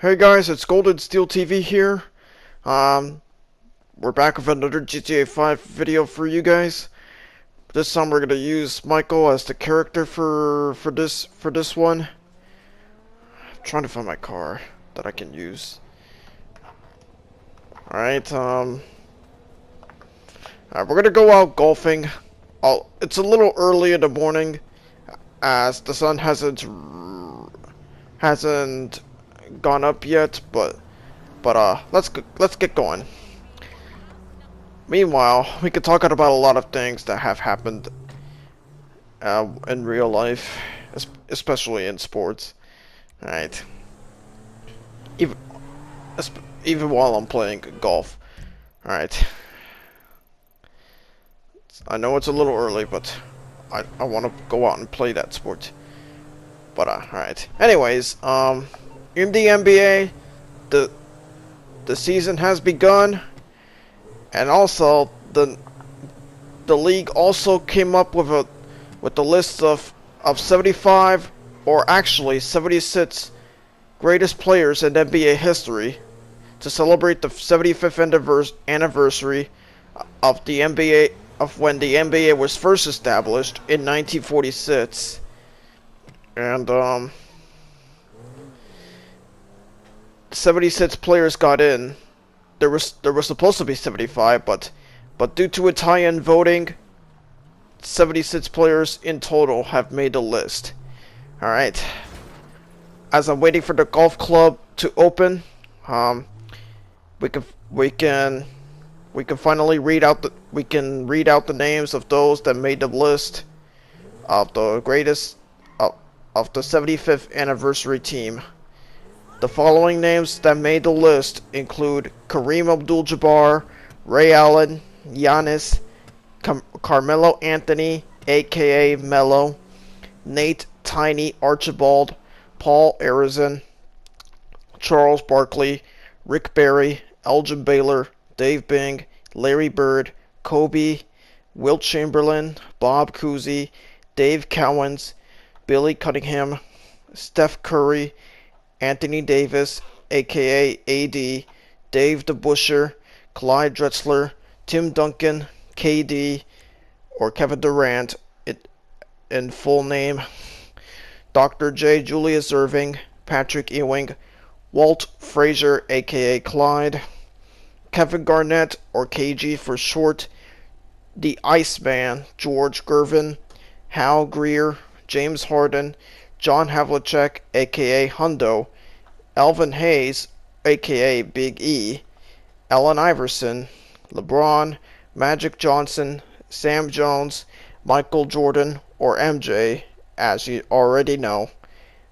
Hey guys, it's GoldenSteelTV here. We're back with another GTA 5 video for you guys. This time we're gonna use Michael as the character for this one. I'm trying to find my car that I can use. Alright, we're gonna go out golfing. It's a little early in the morning as the sun hasn't gone up yet, but let's get going. Meanwhile, we could talk about a lot of things that have happened in real life, especially in sports. Alright. Even even while I'm playing golf. Alright. I know it's a little early, but I want to go out and play that sport. But alright. Anyways, in the NBA, the season has begun, and also the league also came up with the list of 75, or actually 76 greatest players in NBA history to celebrate the 75th anniversary of the NBA, of when the NBA was first established in 1946. And 76 players got in. There was supposed to be 75, but due to a tie-in voting, 76 players in total have made the list. All right. As I'm waiting for the golf club to open, we can finally read out the names of those that made the list of the greatest of the 75th anniversary team. The following names that made the list include Kareem Abdul-Jabbar, Ray Allen, Giannis, Carmelo Anthony, aka Melo, Nate Tiny Archibald, Paul Arizin, Charles Barkley, Rick Barry, Elgin Baylor, Dave Bing, Larry Bird, Kobe, Wilt Chamberlain, Bob Cousy, Dave Cowens, Billy Cunningham, Steph Curry, Anthony Davis, aka AD, Dave DeBusschere, Clyde Drexler, Tim Duncan, KD, or Kevin Durant in full name, Dr. J. Julius Irving, Patrick Ewing, Walt Frazier, aka Clyde, Kevin Garnett, or KG for short, the Iceman, George Gervin, Hal Greer, James Harden, John Havlicek, aka Hundo, Elvin Hayes, aka Big E, Allen Iverson, LeBron, Magic Johnson, Sam Jones, Michael Jordan, or MJ, as you already know,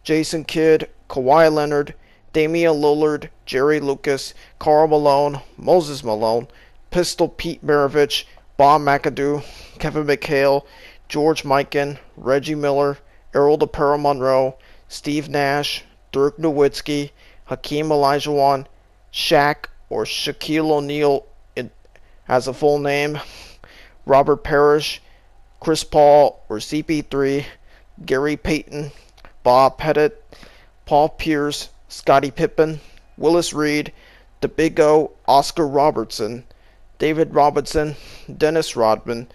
Jason Kidd, Kawhi Leonard, Damian Lillard, Jerry Lucas, Karl Malone, Moses Malone, Pistol Pete Maravich, Bob McAdoo, Kevin McHale, George Mikan, Reggie Miller, Errol the Pearl Monroe, Steve Nash, Dirk Nowitzki, Hakeem Olajuwon, Shaq or Shaquille O'Neal as a full name, Robert Parrish, Chris Paul or CP3, Gary Payton, Bob Pettit, Paul Pierce, Scottie Pippen, Willis Reed, the Big O, Oscar Robertson, David Robinson, Dennis Rodman,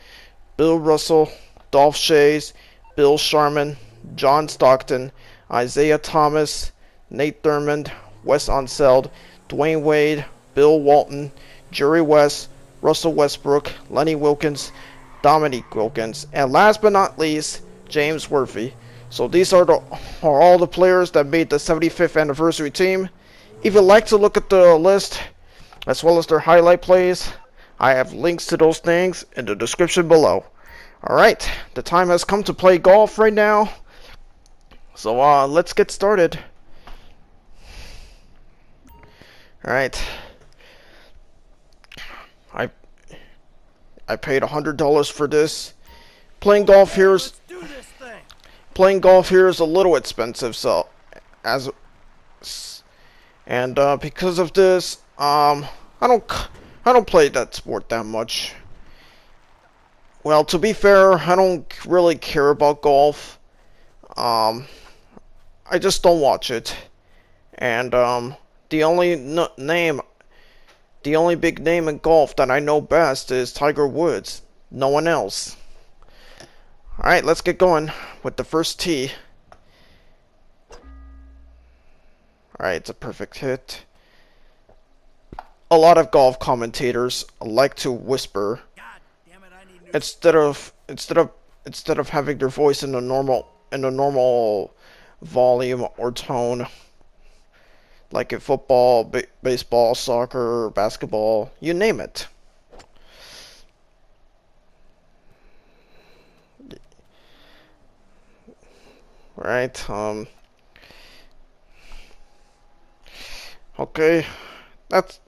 Bill Russell, Dolph Schayes, Bill Sharman, John Stockton, Isaiah Thomas, Nate Thurmond, Wes Unseld, Dwayne Wade, Bill Walton, Jerry West, Russell Westbrook, Lenny Wilkins, Dominique Wilkins, and last but not least, James Worthy. So these are all the players that made the 75th anniversary team. If you'd like to look at the list, as well as their highlight plays, I have links to those things in the description below. Alright, the time has come to play golf right now. So let's get started. Alright. I paid $100 for this. Playing golf here is a little expensive, so because of this, I don't play that sport that much. Well, to be fair, I don't really care about golf. I just don't watch it. And The only name, the only big name in golf that I know best is Tiger Woods. No one else. Alright, let's get going with the first tee. Alright, it's a perfect hit. A lot of golf commentators like to whisper instead of having their voice in a normal volume or tone, like in football, baseball, soccer, basketball, you name it. Right, okay, that's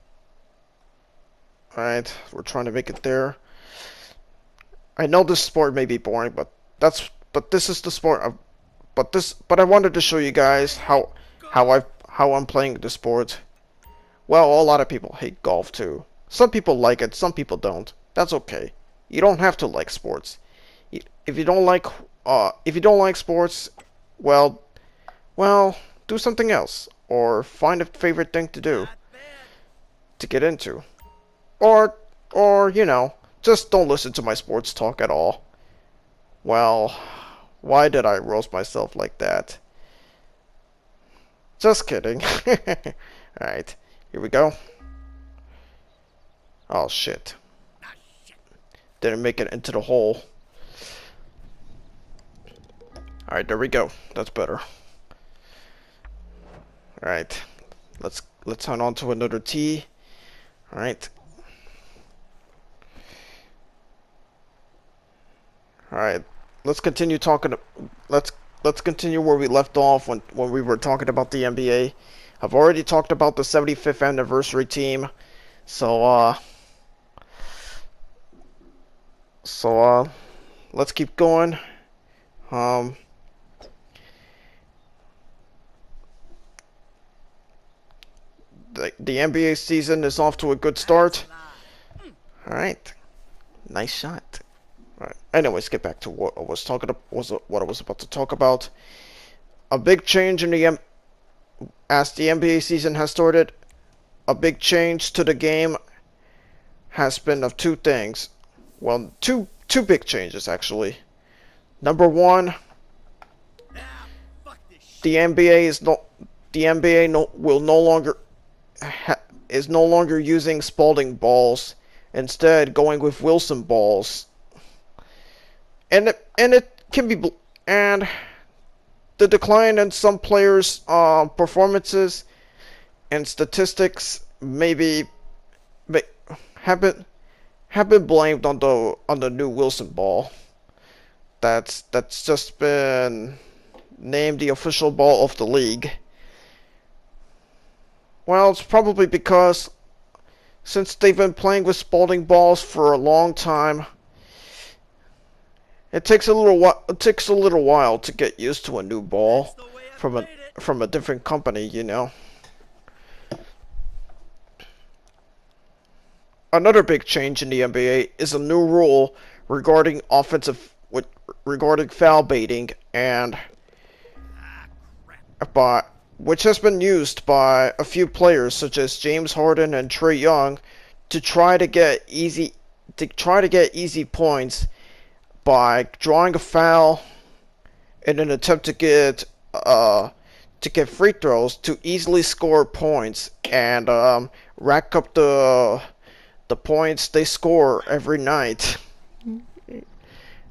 alright, we're trying to make it there. I know this sport may be boring, but this is the sport of, but I wanted to show you guys how I'm playing the sport. Well, a lot of people hate golf too. Some people like it, some people don't. That's okay. You don't have to like sports. If you don't like sports, well, do something else or find a favorite thing to do, to get into. Or you know, just don't listen to my sports talk at all. Well, why did I roast myself like that? Just kidding. Alright, here we go. Oh shit. Didn't make it into the hole. Alright, there we go. That's better. Alright. Let's hang on to another tee. Alright. Alright. Let's continue talking. Let's continue where we left off when we were talking about the NBA. I've already talked about the 75th anniversary team. So let's keep going. The NBA season is off to a good start. Alright. Nice shot. Alright. Anyways, get back to what I was about to talk about. A big change in as the NBA season has started, a big change to the game has been of two things. Well, two big changes actually. Number one, the NBA is no longer using Spalding balls, instead going with Wilson balls. And it can be, and the decline in some players' performances and statistics have been blamed on the new Wilson ball. That's just been named the official ball of the league. Well, it's probably because since they've been playing with Spalding balls for a long time, it takes a little while to get used to a new ball from a different company, you know. Another big change in the NBA is a new rule regarding foul baiting, and which has been used by a few players such as James Harden and Trae Young to try to get easy points by drawing a foul in an attempt to get free throws to easily score points and rack up the points they score every night.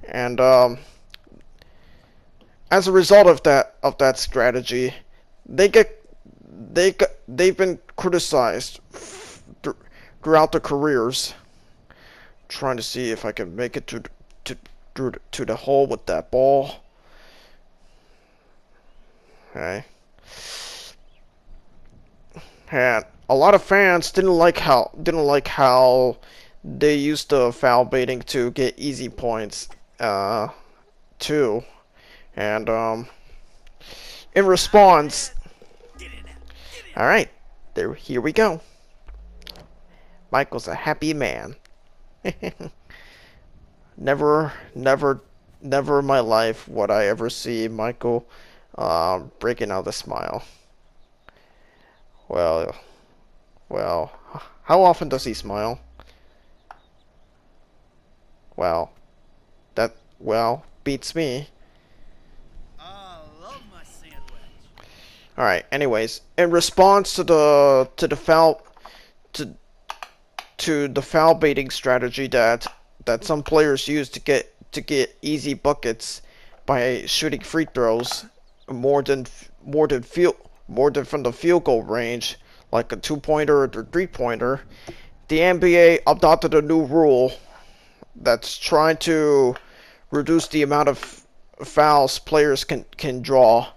And as a result of that strategy, they've been criticized throughout their careers. Trying to see if I can make it to the hole with that ball. Okay. And a lot of fans didn't like how they used the foul baiting to get easy points too. And in response, all right, here we go. Michael's a happy man. Never in my life would I ever see Michael breaking out a smile. Well, well, how often does he smile? Well, that, well, beats me. I love my sandwich. Alright, anyways, in response to the foul to the foul baiting strategy that some players use to get easy buckets by shooting free throws more than more than from the field goal range, like a 2-pointer or 3-pointer, the NBA adopted a new rule that's trying to reduce the amount of fouls players can draw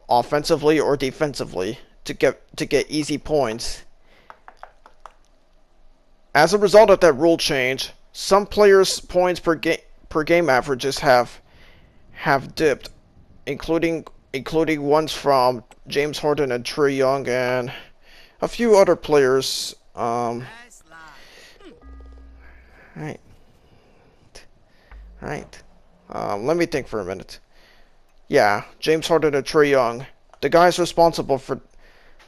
offensively or defensively to get easy points. As a result of that rule change, some players' points per game averages have dipped, including ones from James Harden and Trae Young and a few other players. Nice lie. Right, right. Let me think for a minute. Yeah, James Harden and Trae Young, the guys responsible for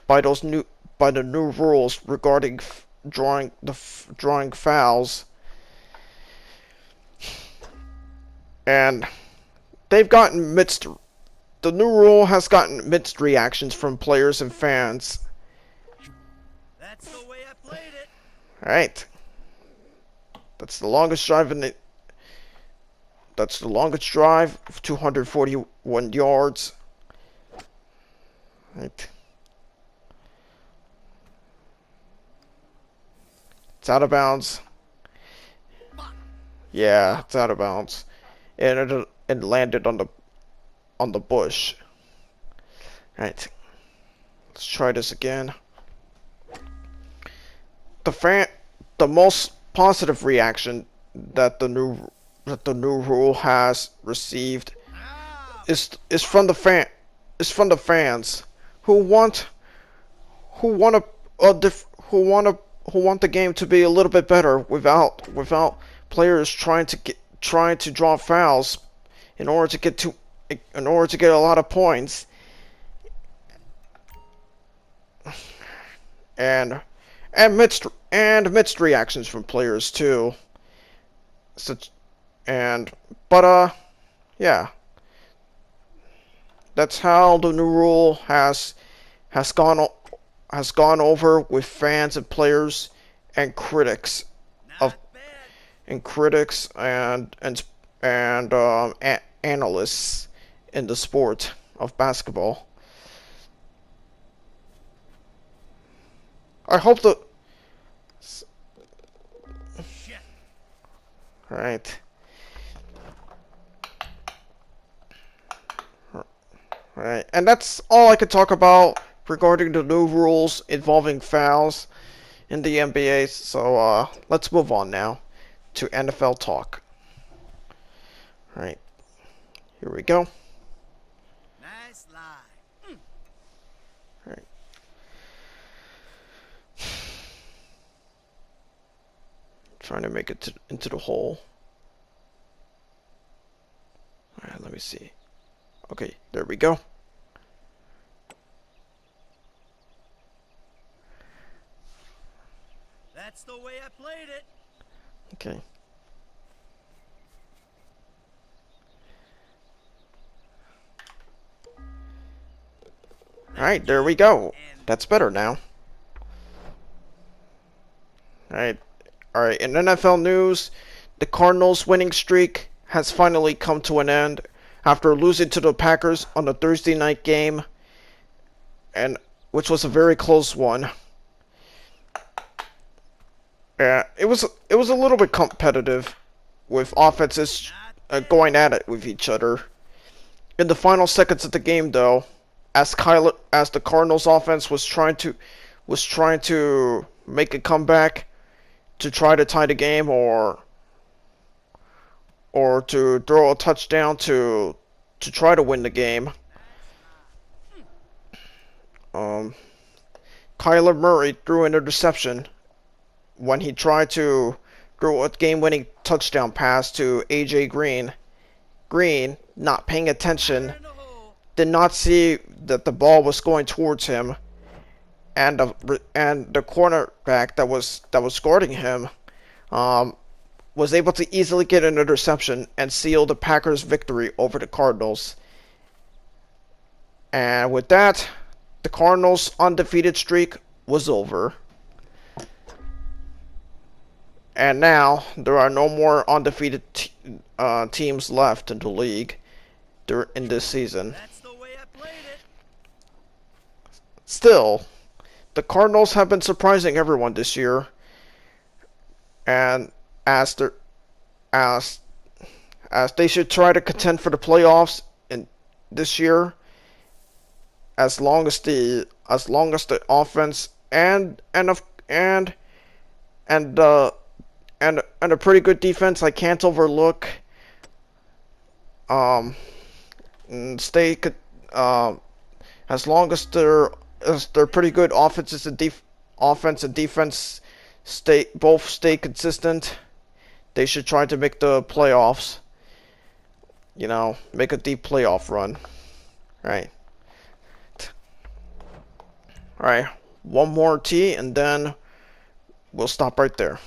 by the new rules regarding drawing fouls, and they've gotten mixed. The new rule has gotten mixed reactions from players and fans. That's the way I played it. Right. That's the longest drive in the. That's the longest drive of 241 yards. Right. It's out of bounds. Yeah, it's out of bounds, and it landed on the bush. Right. Let's try this again. The most positive reaction that the new rule has received Ah, is from the fans who want who want the game to be a little bit better without players trying to draw fouls in order to get a lot of points, and mixed reactions from players too. Such and but yeah, that's how the new rule has gone over with fans and players and critics of not bad. and critics and analysts in the sport of basketball. I hope the Shit. right. Right, and that's all I could talk about regarding the new rules involving fouls in the NBA. So let's move on now to NFL talk. All right, here we go. Nice lie. All right. Trying to make it into the hole. All right, let me see. Okay, there we go. That's the way I played it. Okay. All right, there we go. That's better now. All right. All right, in NFL news, the Cardinals' winning streak has finally come to an end after losing to the Packers on the Thursday night game, and which was a very close one. Yeah, it was a little bit competitive, with offenses going at it with each other. In the final seconds of the game, though, as the Cardinals' offense was trying to make a comeback to try to tie the game or to throw a touchdown to try to win the game. Kyler Murray threw an interception when he tried to throw a game-winning touchdown pass to AJ Green. Green, not paying attention, In the hole. did not see that the ball was going towards him and the cornerback that was guarding him was able to easily get an interception and seal the Packers' victory over the Cardinals. And with that, the Cardinals' undefeated streak was over. And now there are no more undefeated teams left in the league in this season. That's the way I played it. Still, the Cardinals have been surprising everyone this year, and as they should try to contend for the playoffs in this year, as long as the offense and a pretty good defense I can't overlook stay as long as they're pretty good offense and defense stay consistent, they should try to make the playoffs. You know, make a deep playoff run. Right. Alright, one more tea and then we'll stop right there.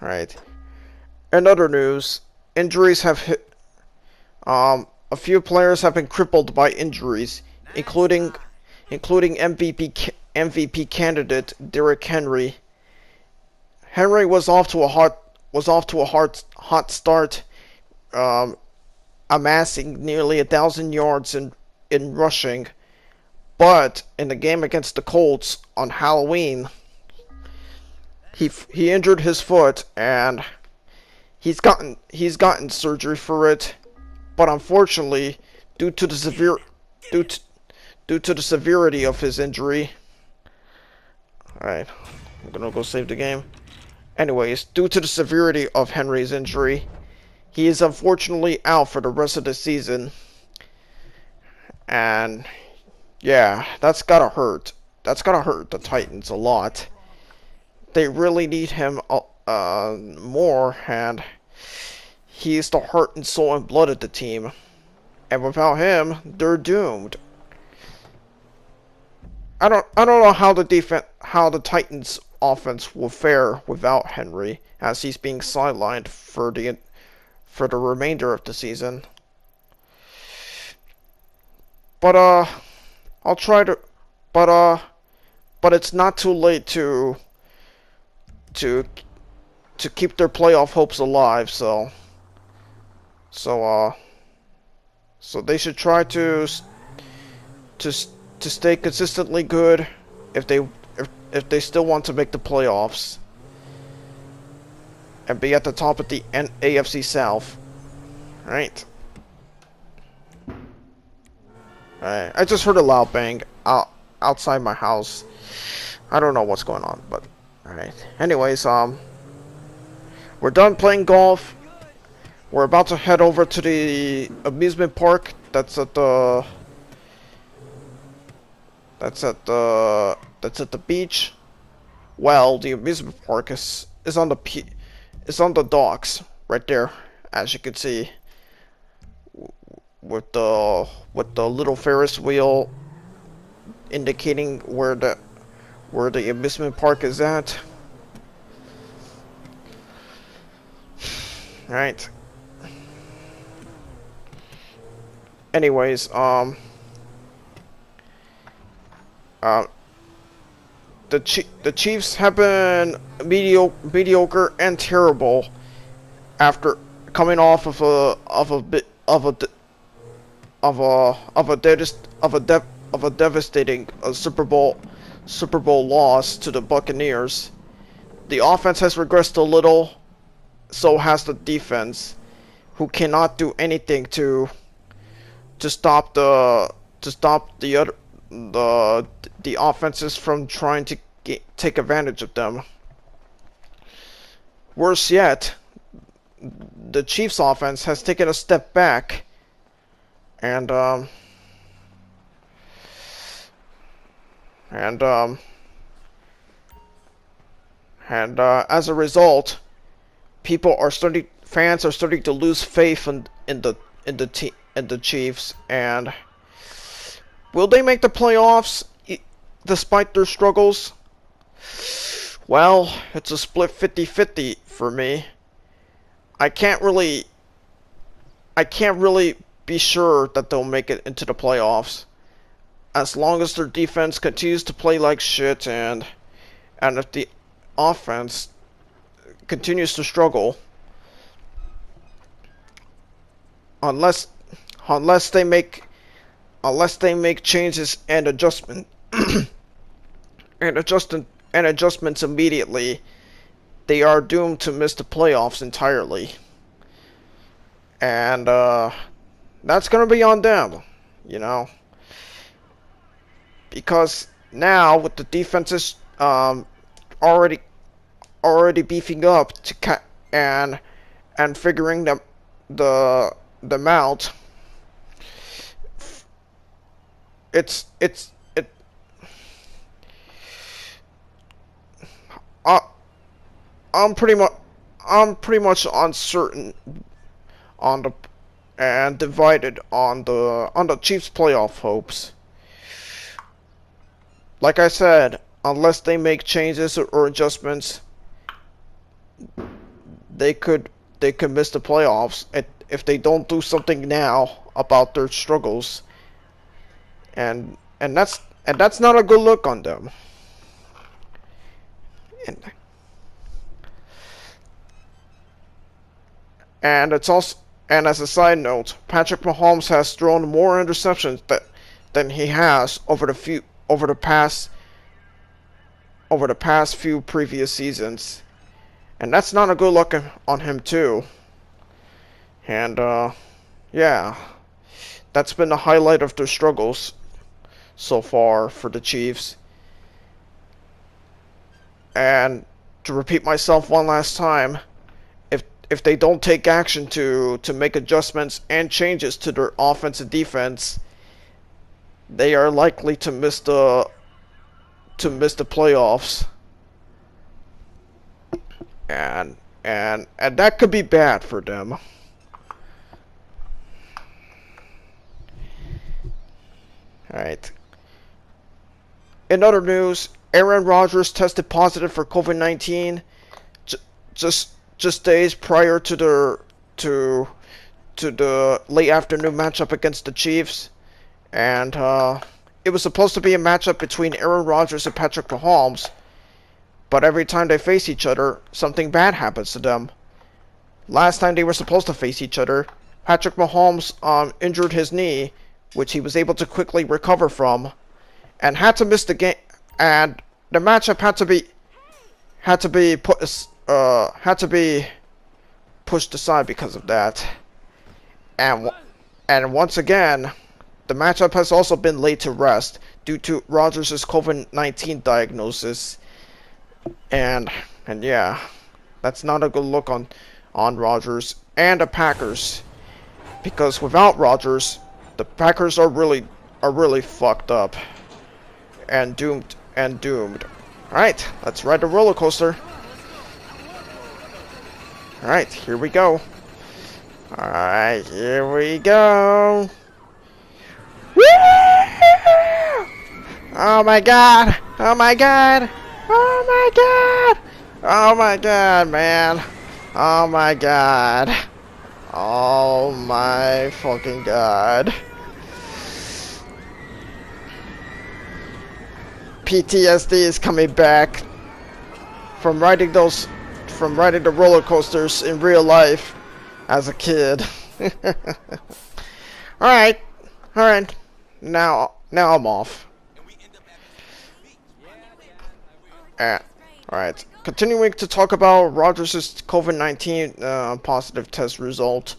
Alright. In other news, injuries have hit. A few players have been crippled by injuries, including MVP candidate Derrick Henry. Henry was off to a hot start, amassing nearly 1,000 yards in rushing, but in the game against the Colts on Halloween, he injured his foot and he's gotten surgery for it, but unfortunately, due to the severity of his injury, alright, I'm gonna go save the game. Anyways, due to the severity of Henry's injury, he is unfortunately out for the rest of the season. And yeah, that's gotta hurt. That's gotta hurt the Titans a lot. They really need him more, and he is the heart and soul and blood of the team. And without him, they're doomed. I don't know how the Titans offense will fare without Henry, as he's being sidelined for the remainder of the season. But I'll try to, but it's not too late to keep their playoff hopes alive. So they should try to stay consistently good if they still want to make the playoffs and be at the top of the AFC South. Right. Alright, I just heard a loud bang outside my house. I don't know what's going on, but alright. Anyways, we're done playing golf. We're about to head over to the amusement park that's at the beach. Well, the amusement park is on the docks right there, as you can see, with the little Ferris wheel indicating where the amusement park is at. Right. Anyways, the Chiefs have been mediocre and terrible after coming off of a devastating Super Bowl loss to the Buccaneers. The offense has regressed a little, so has the defense, who cannot do anything to stop the offenses from trying to take advantage of them. Worse yet, the Chiefs' offense has taken a step back, and as a result, fans are starting to lose faith in the Chiefs, and Will they make the playoffs despite their struggles? Well, it's a split 50-50 for me. I can't really be sure that they'll make it into the playoffs. As long as their defense continues to play like shit and if the offense continues to struggle, unless they make changes and adjustments immediately, they are doomed to miss the playoffs entirely. And that's gonna be on them, you know, because now with the defenses already beefing up to and figuring them out, I'm pretty much uncertain on the and divided on the Chiefs' playoff hopes. Like I said, unless they make changes or adjustments, they could miss the playoffs if they don't do something now about their struggles. And that's not a good look on them. And it's also, and as a side note, Patrick Mahomes has thrown more interceptions than he has over the past few previous seasons, and that's not a good look on him too. And yeah, that's been the highlight of their struggles so far for the Chiefs. And to repeat myself one last time, if they don't take action to make adjustments and changes to their offense and defense, they are likely to miss the playoffs. And that could be bad for them. Alright. In other news, Aaron Rodgers tested positive for COVID-19 just days prior to the late afternoon matchup against the Chiefs. And it was supposed to be a matchup between Aaron Rodgers and Patrick Mahomes, but every time they face each other, something bad happens to them. Last time they were supposed to face each other, Patrick Mahomes injured his knee, which he was able to quickly recover from, and had to miss the game. And the matchup had to be pushed aside because of that. And once again, the matchup has also been laid to rest due to Rodgers' COVID-19 diagnosis. And yeah, that's not a good look on Rodgers and the Packers, because without Rodgers, the Packers are really fucked up and doomed. Alright, let's ride the roller coaster. Alright, here we go. Alright, here we go. Woo! Oh my god! Oh my god! Oh my god! Oh my god, man! Oh my god! Oh my fucking god! PTSD is coming back from riding the roller coasters in real life as a kid. Alright. Now I'm off. Alright. Continuing to talk about Rodgers' COVID-19 positive test result.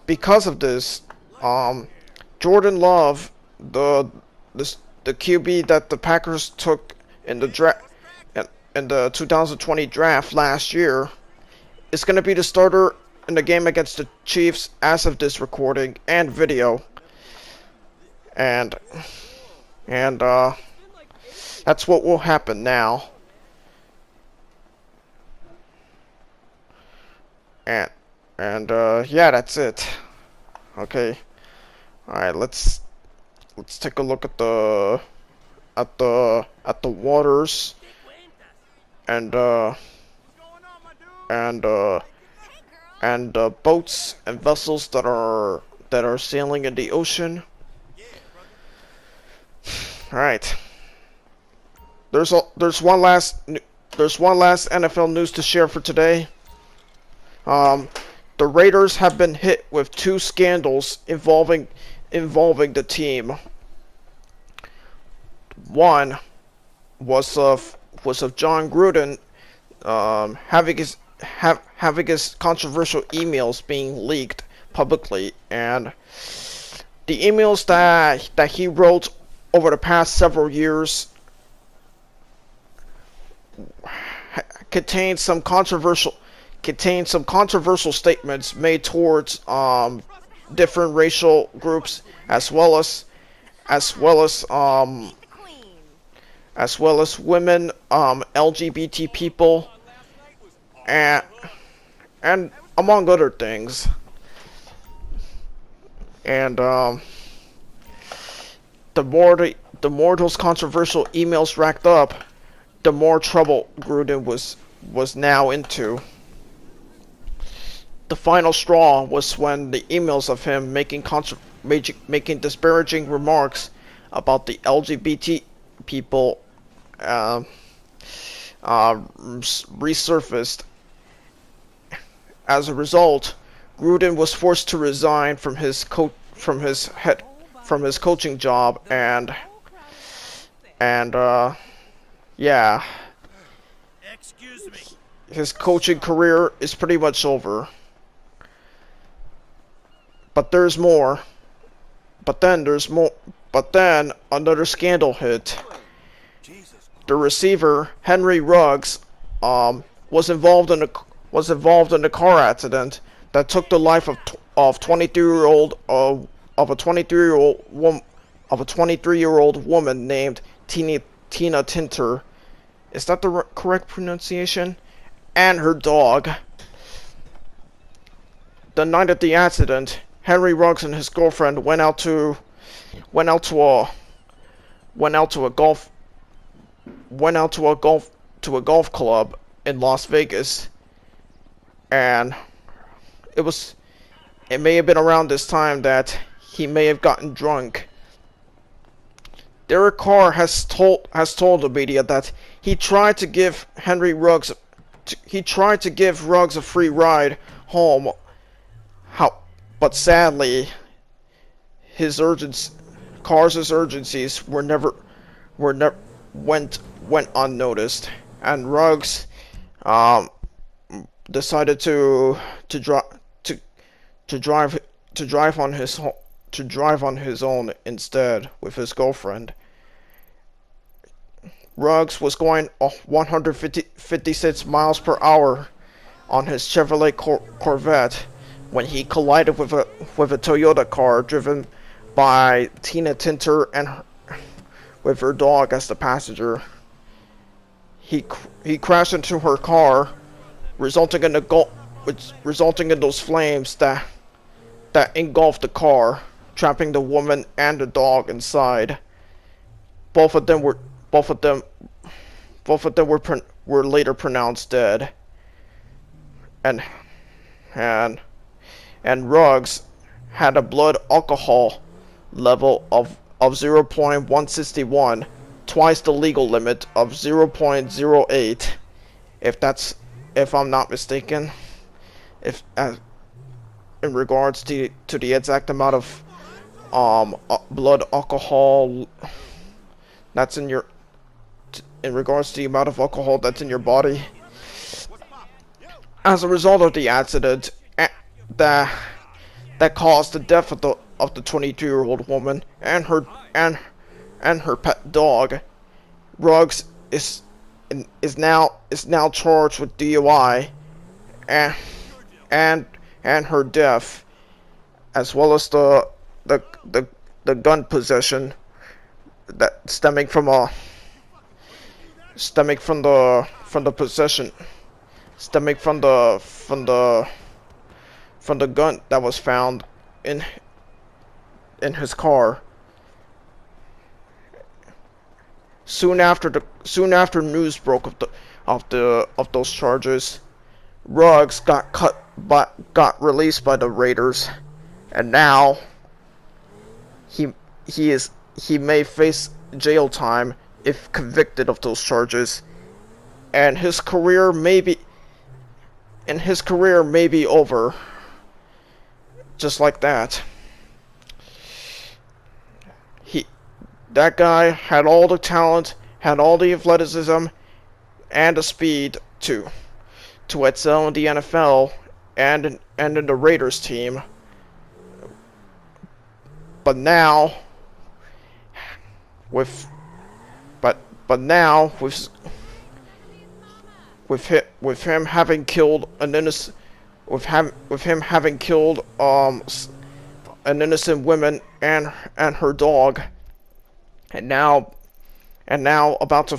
Because of this, Jordan Love, the QB that the Packers took in the 2020 draft last year, is going to be the starter in the game against the Chiefs as of this recording and video. And that's what will happen now. And yeah, that's it. Okay. All right, let's take a look at the waters and and boats and vessels that are sailing in the ocean. All right. There's one last NFL news to share for today. The Raiders have been hit with 2 scandals involving the team. One was of John Gruden having his controversial emails being leaked publicly, and the emails that he wrote over the past several years contained some controversial statements made towards different racial groups, as well as women, LGBT people, and among other things. And the more those controversial emails racked up, the more trouble Gruden was now into. The final straw was when the emails of him making disparaging remarks about the LGBT people resurfaced. As a result, Gruden was forced to resign from his coaching job, and yeah, Excuse me. his coaching career is pretty much over. But there's more. But then another scandal hit. The receiver, Henry Ruggs, was involved in a car accident that took the life of a 23-year-old woman named Tina Tinter. Is that the correct pronunciation? And her dog. The night of the accident, Henry Ruggs and his girlfriend went out to a golf club in Las Vegas, and it may have been around this time that he may have gotten drunk. Derek Carr has told the media that he tried to give Ruggs a free ride home. But sadly, Carr's urgencies went unnoticed, and Ruggs decided to drive on his own instead with his girlfriend. Ruggs was going 156 miles per hour on his Chevrolet Corvette when he collided with a Toyota car driven by Tina Tinter and with her dog as the passenger. He crashed into her car, resulting in those flames that engulfed the car, trapping the woman and the dog inside. Both of them were later pronounced dead. And Ruggs had a blood alcohol level of 0.161, twice the legal limit of 0.08, if I'm not mistaken. In regards to the exact amount of blood alcohol that's in your body. As a result of the accident that caused the death of the 22-year-old woman and her pet dog, Ruggs is now charged with DUI and her death, as well as the gun possession that stemming from the gun that was found in in his car. Soon after news broke of those charges, Ruggs got released by the Raiders, and now he may face jail time if convicted of those charges, and his career may be over just like that. That guy had all the talent, had all the athleticism, and the speed to excel in the NFL and in the Raiders team. But now, with him having killed an innocent an innocent woman and her dog, and now about to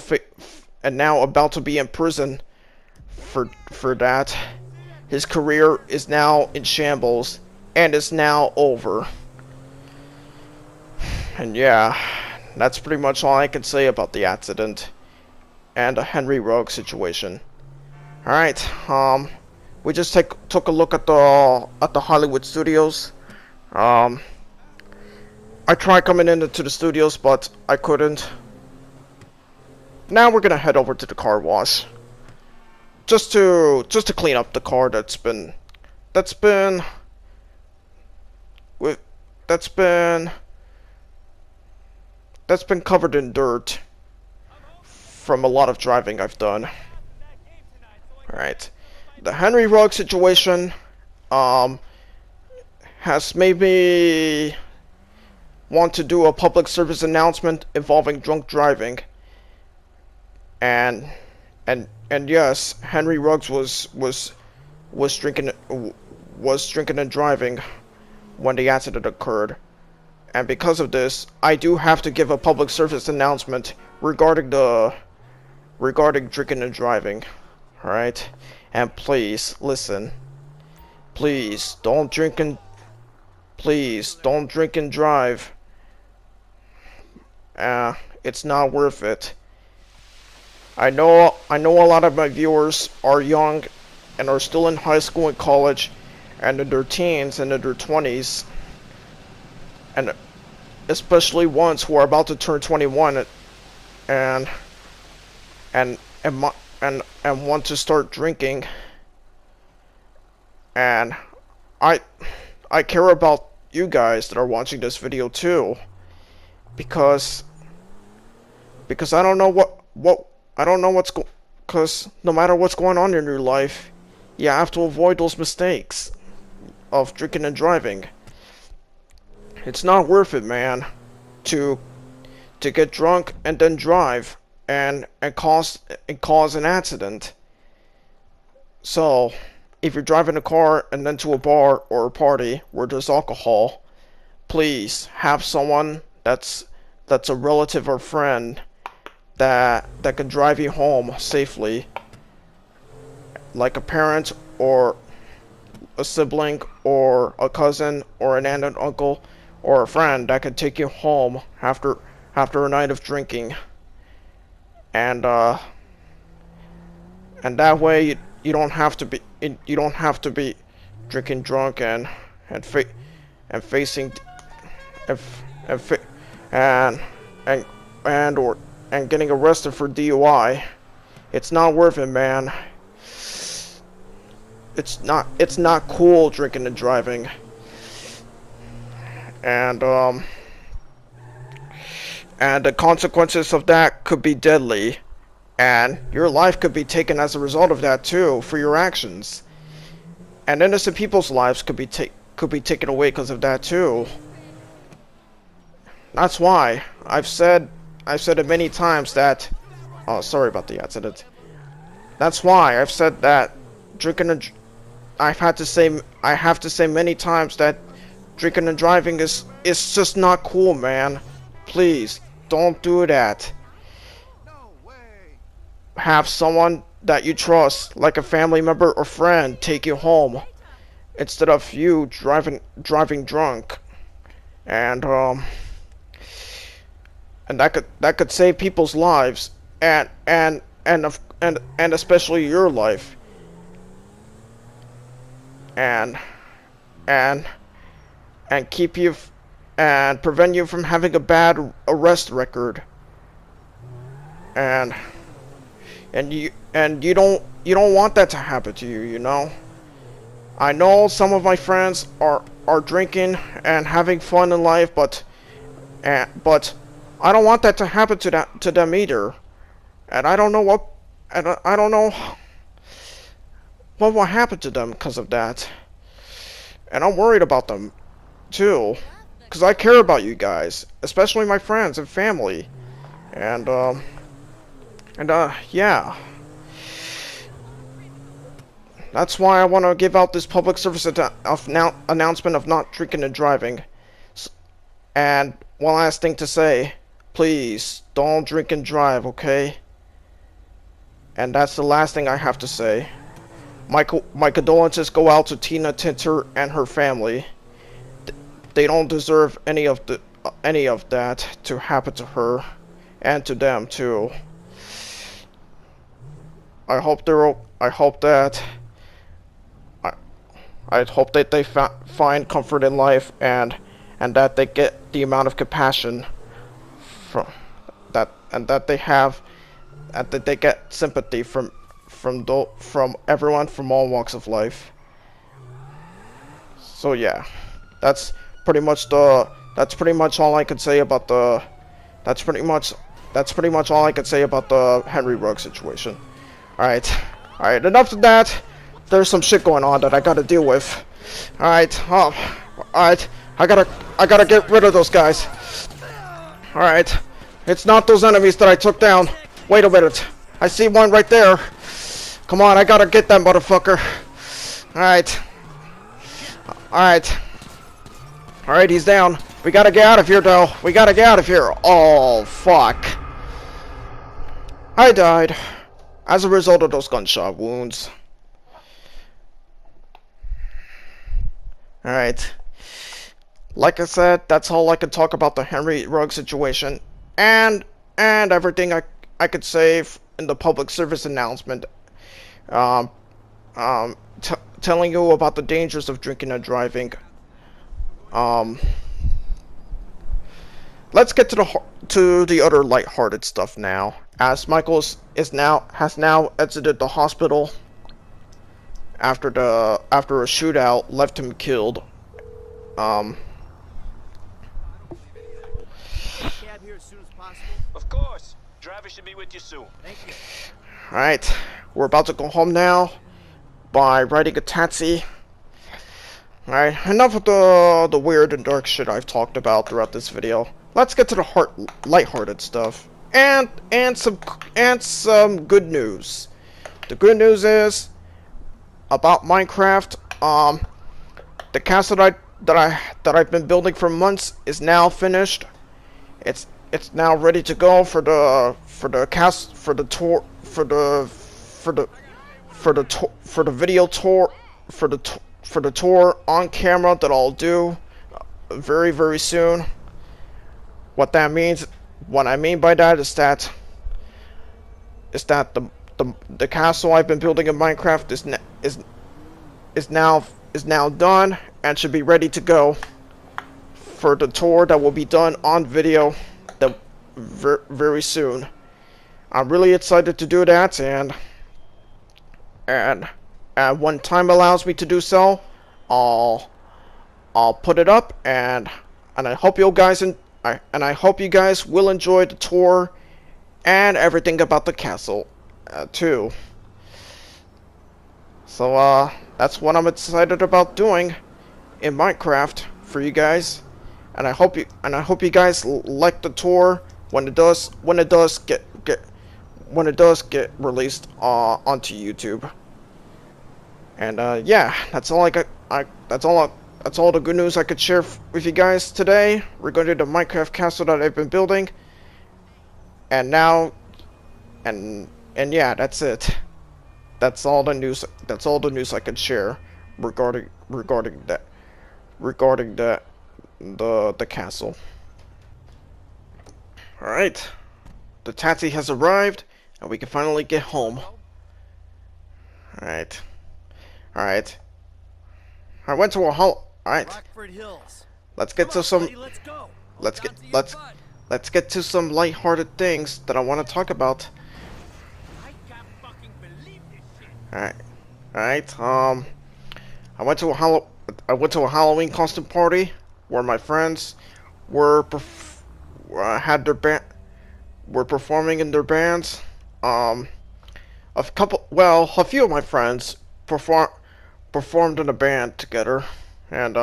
be in prison for that. His career is now in shambles and is now over. And yeah, that's pretty much all I can say about the accident and the Henry Ruggs situation. Alright, we just took a look at the Hollywood studios. I tried coming into the studios, but I couldn't. Now we're gonna head over to the car wash, just to clean up the car that's been covered in dirt from a lot of driving I've done. Alright, the Henry Ruggs situation has made me want to do a public service announcement involving drunk driving. And yes, Henry Ruggs was drinking and driving when the accident occurred. And because of this, I do have to give a public service announcement regarding drinking and driving. Alright? And please listen. Please don't drink and drive. It's not worth it. I know a lot of my viewers are young and are still in high school and college and in their teens and in their 20s, and especially ones who are about to turn 21 and want to start drinking. And I care about you guys that are watching this video too, because I don't know because no matter what's going on in your life, you have to avoid those mistakes of drinking and driving. It's not worth it, man, to get drunk and then drive and cause an accident. So, if you're driving a car and then to a bar or a party where there's alcohol, please have someone that's a relative or friend that can drive you home safely, like a parent or a sibling or a cousin or an aunt and uncle or a friend that can take you home after a night of drinking. And that way you don't have to be drinking drunk and facing and getting arrested for DUI. It's not worth it, man. It's not cool drinking and driving. And the consequences of that could be deadly, and your life could be taken as a result of that too, for your actions. And innocent people's lives could be taken away because of that too. That's why I've said it many times that, oh, sorry about the accident. That's why I've said that I have to say many times that drinking and driving is just not cool, man. Please don't do that. Have someone that you trust, like a family member or friend, take you home instead of you driving drunk. and that could save people's lives, and especially your life, and and and keep you and prevent you from having a bad arrest record, and you don't want that to happen to you, you know. I know some of my friends are drinking and having fun in life, but I don't want that to happen to them either. And I don't know I don't know what will happen to them because of that. And I'm worried about them too, because I care about you guys, especially my friends and family. And yeah. That's why I want to give out this public service announcement of not drinking and driving. And one last thing to say, please don't drink and drive, okay? And that's the last thing I have to say. My condolences go out to Tina Tinter and her family. They don't deserve any of that to happen to her, and to them too. I hope that they find comfort in life, and that they get the amount of compassion that they get sympathy from everyone from all walks of life. So yeah, that's pretty much all I could say about the all I could say about the Henry Ruggs situation. Alright, enough of that. There's some shit going on that I gotta deal with. Alright, alright, I gotta get rid of those guys. Alright, it's not those enemies that I took down. Wait a minute, I see one right there. Come on, I gotta get that motherfucker. Alright. Alright, he's down. We gotta get out of here, though. We gotta get out of here. Oh, fuck. I died as a result of those gunshot wounds. Alright. Like I said, that's all I could talk about the Henry Ruggs situation. And everything I could say in the public service announcement. Telling you about the dangers of drinking and driving. Let's get to the other lighthearted stuff now. As Michael has now exited the hospital after a shootout left him killed. Cab here as soon as possible. Of course. Driver should be with you soon. Thank you. Alright, we're about to go home now by riding a taxi. Alright, enough of the weird and dark shit I've talked about throughout this video. Let's get to the lighthearted stuff. And some good news. The good news is about Minecraft. The castle that I've been building for months is now finished. It's now ready to go for the video tour, for the tour on camera that I'll do very, very soon. What I mean by that is that the castle I've been building in Minecraft is now done and should be ready to go for the tour that will be done on video very soon. I'm really excited to do that, and when time allows me to do so, I'll put it up, and I hope you guys will enjoy the tour and everything about the castle too. So that's what I'm excited about doing in Minecraft for you guys, and I hope you guys like the tour when it does get released onto YouTube. And yeah, that's all that's all the good news I could share with you guys today regarding the Minecraft castle that I've been building. And now, and yeah, that's it. That's all the news I could share regarding that the castle. All right, the taxi has arrived, and we can finally get home. All right, all right. I went to a hall. All right, Rockford Hills. let's get Come to on, some. buddy, let's go. Let's Hold get on to your let's butt. let's get to some lighthearted things that I want to talk about. I can't fucking believe this shit. All right, all right. I went to a Halloween costume party where my friends were had their band were performing in their bands. A few of my friends performed in a band together, and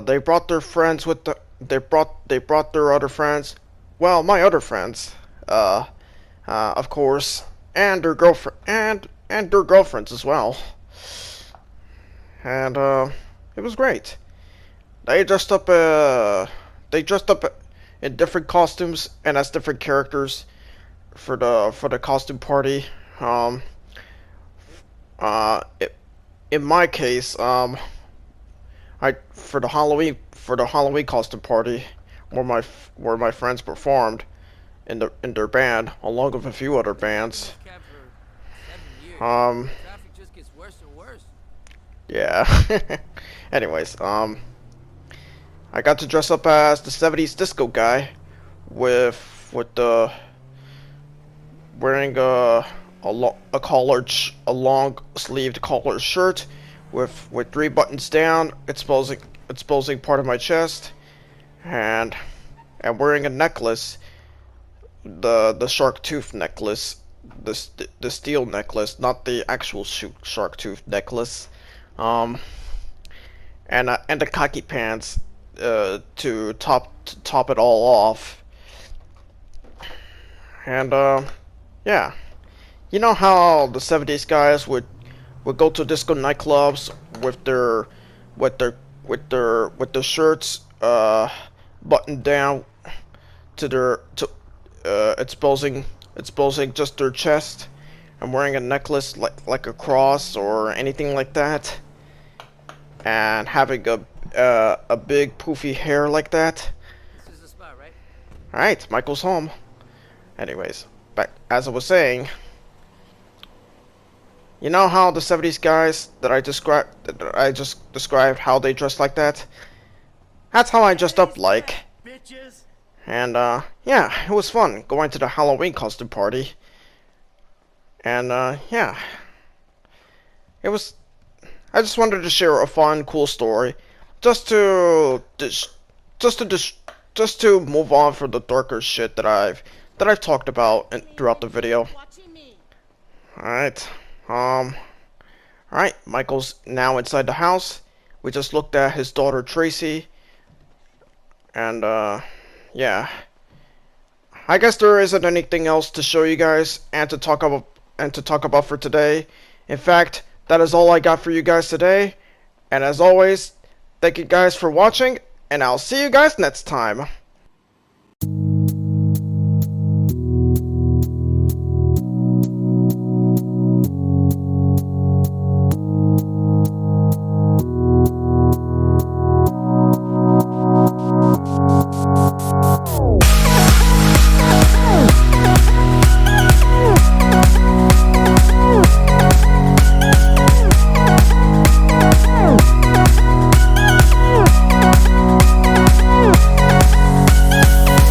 they brought their friends with they brought their other friends. Well, my other friends, of course, and their girlfriends as well. And it was great. They dressed up in different costumes and as different characters for the costume party. In my case, I for the Halloween costume party where my friends performed in their band along with a few other bands. Cab for 7 years. Um, Traffic just gets worse and worse. yeah. Anyways, I got to dress up as the '70s disco guy with the wearing a long sleeved collared shirt with 3 buttons down, exposing part of my chest, and wearing a necklace, the shark tooth necklace, the steel necklace, not the actual shark tooth necklace, and the khaki pants to top it all off, and yeah. You know how the '70s guys would go to disco nightclubs with their shirts buttoned down to exposing just their chest and wearing a necklace like a cross or anything like that, and having a big poofy hair like that. This is the spot, right? All right, Michael's home. Anyways, back as I was saying. You know how the '70s guys that I just described how they dressed like that? That's how I dressed up like. Bitches. And yeah, it was fun going to the Halloween costume party. And yeah, it was. I just wanted to share a fun, cool story, just to move on from the darker shit that I've talked about throughout the video. All right. Alright, Michael's now inside the house. We just looked at his daughter Tracy. And, yeah. I guess there isn't anything else to show you guys and to talk about for today. In fact, that is all I got for you guys today. And as always, thank you guys for watching, and I'll see you guys next time.